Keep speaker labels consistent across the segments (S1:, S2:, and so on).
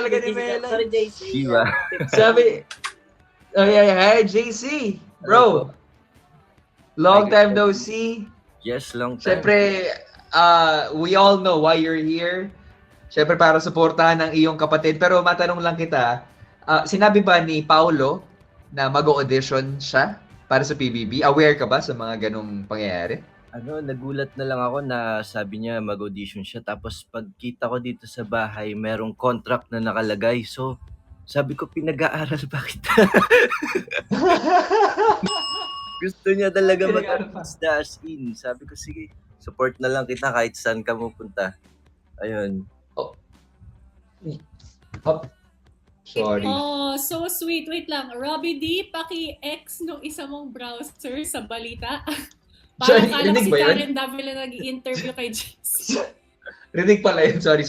S1: talaga ni
S2: Sorry,
S1: Melay.
S2: JC.
S3: Diba?
S1: Sabi, oh yeah, hi JC, bro.
S3: Hello po.
S1: Long time no see.
S3: Yes, long time.
S1: Siyempre, we all know why you're here. Siyempre, para suportahan ng iyong kapatid. Pero matanong lang kita, sinabi ba ni Paulo na mag-audition siya para sa PBB? Aware ka ba sa mga ganong pangyayari?
S3: Nagulat na lang ako na sabi niya mag-audition siya. Tapos pagkita ko dito sa bahay, merong contract na nakalagay. So, sabi ko, pinag-aaral ba kita? Gusto niya talaga mag-artista as in. Sabi ko, sige, support na lang kita kahit saan ka pupunta. Ayun.
S1: Oh. Sorry.
S4: Oh, so sweet. Wait lang. Robbie D, paki-X nung isa mong browser sa balita. Parang kala ko si Karen Davila nag-i-interview kay JC.
S1: Rinig pala yun. Sorry.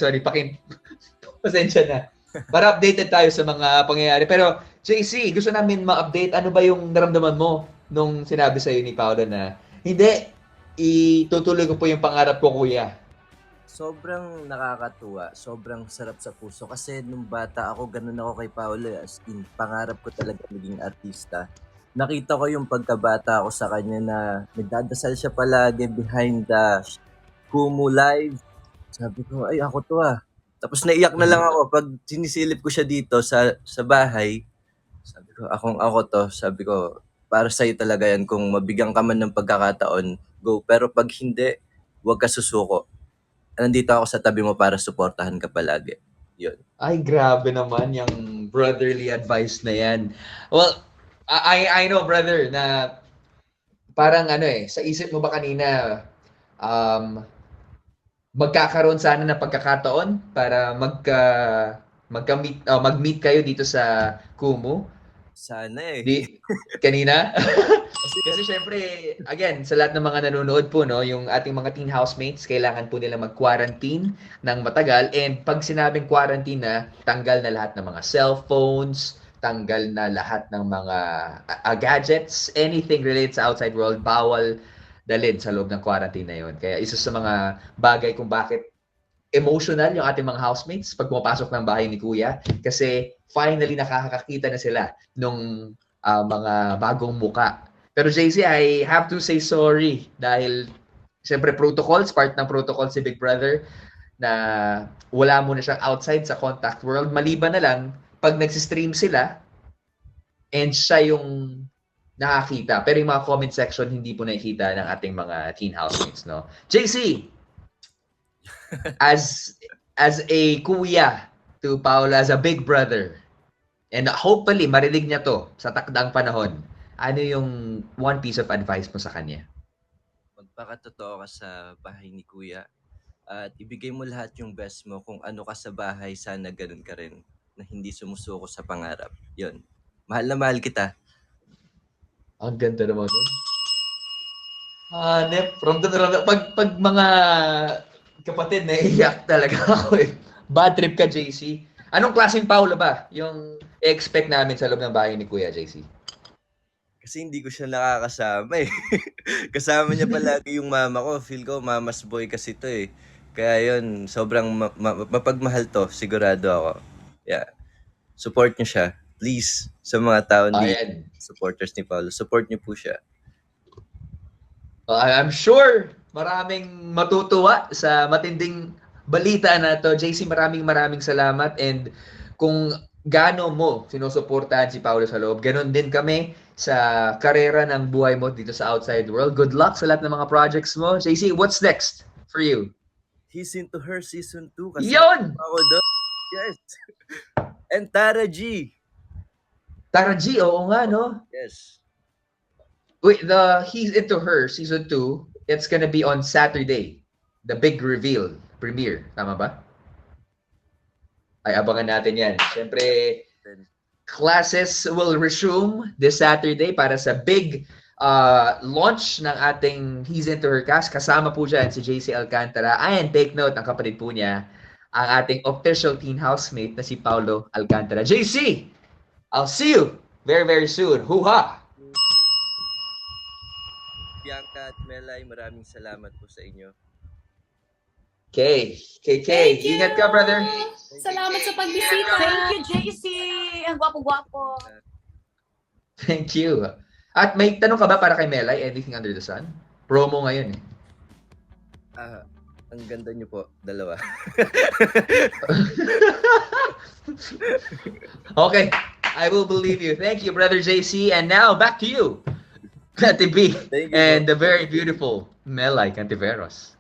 S1: Pasensya na. Para updated tayo sa mga pangyayari. Pero, JC, gusto namin ma-update. Ano ba yung naramdaman mo nung sinabi sa'yo ni Paolo na, hindi, itutuloy ko po yung pangarap ko, kuya?
S3: Sobrang nakakatuwa. Sobrang sarap sa puso. Kasi nung bata ako, ganun ako kay Paolo. As in, pangarap ko talaga maging artista. Nakita ko yung pagkabata ko sa kanya na nagdadasal siya palagi behind the Kumu Live. Sabi ko, ay ako to ah. Tapos naiyak na lang ako pag sinisilip ko siya dito sa bahay. Sabi ko, ako to. Sabi ko, para sa'yo talaga yan. Kung mabigyan ka man ng pagkakataon, go. Pero pag hindi, huwag ka susuko. Nandito ako sa tabi mo para suportahan ka palagi. Yun.
S1: Ay, grabe naman yung brotherly advice na yan. Well, I know, brother, na parang sa isip mo ba kanina, magkakaroon sana ng pagkakataon para mag-meet kayo dito sa Kumu?
S3: Sana eh.
S1: Kanina? Kasi syempre, again, sa lahat ng mga nanonood po, no, yung ating mga teen housemates, kailangan po nila mag-quarantine ng matagal. And pag sinabing quarantine na, tanggal na lahat ng mga cellphones, tanggal na lahat ng mga gadgets, anything related sa outside world, bawal dalhin sa loob ng quarantine na yun. Kaya isa sa mga bagay kung bakit emotional yung ating mga housemates pag pumapasok ng bahay ni Kuya. Kasi finally nakakakita na sila nung mga bagong muka. Pero JC, I have to say sorry dahil siyempre protocols, part ng protocol si Big Brother na wala muna siyang outside sa contact world. Maliban na lang pag nagsistream sila and siya yung nakakita. Pero yung mga comment section hindi po nakikita ng ating mga teen housemates, no? JC, as a kuya to Paolo, as a big brother, and hopefully marinig niya to sa takdang panahon, ano yung one piece of advice mo sa kanya?
S3: Magpakatotoo ka sa bahay ni Kuya at ibigay mo lahat yung best mo. Kung ano ka sa bahay, sana ganun ka rin na hindi sumusuko sa pangarap. Yun. Mahal na mahal kita.
S1: Ang ganda naman nun. Nep, from the pag mga kapatid, naiiyak talaga ako eh. Bad trip ka, JC. Anong klaseng Paolo ba yung expect namin sa loob ng bahay ni Kuya, JC?
S3: Kasi hindi ko siya nakakasama eh. Kasama niya palagi yung mama ko. Feel ko, mama's boy kasi to eh. Kaya yun, sobrang mapagmahal to. Sigurado ako. Yeah. Support niyo siya. Please, sa mga tao dito, supporters ni Paolo, support niyo po siya.
S1: I'm sure maraming matutuwa sa matinding balita na to. JC, maraming salamat. And kung gaano mo sinusuportahan si Paolo sa loob, ganon din kami sa karera ng buhay mo dito sa outside world. Good luck sa lahat ng mga projects mo. JC, what's next for you?
S3: He's Into Her Season 2. Kasi
S1: Yun!
S3: ako doon. Yes. And Tara G.
S1: Tara G, oo nga, no?
S3: Yes.
S1: Wait, He's Into Her Season 2, it's gonna be on Saturday. The big reveal, premiere. Tama ba? Ay, abangan natin yan. Siyempre, classes will resume this Saturday para sa big launch ng ating He's Into Her cast. Kasama po dyan si JC Alcantara. And take note, ang kapatid po niya, ang ating official teen housemate na si Paulo Alcantara. JC, I'll see you very soon. Hoo-ha!
S3: Bianca at Melay, maraming salamat po sa inyo.
S1: Okay. KK,
S4: Thank you!
S1: ingat ka, brother.
S4: Salamat sa pagbisita.
S2: Thank you, JC! Ang gwapo-gwapo.
S1: Thank you. At may tanong ka ba para kay Melay? Anything under the sun? Promo ngayon eh.
S3: Ang ganda niyo po, dalawa.
S1: Okay, I will believe you. Thank you, brother JC. And now, back to you, Ate B,
S3: Thank you
S1: and
S3: po.
S1: the very beautiful Melay Cantiveros.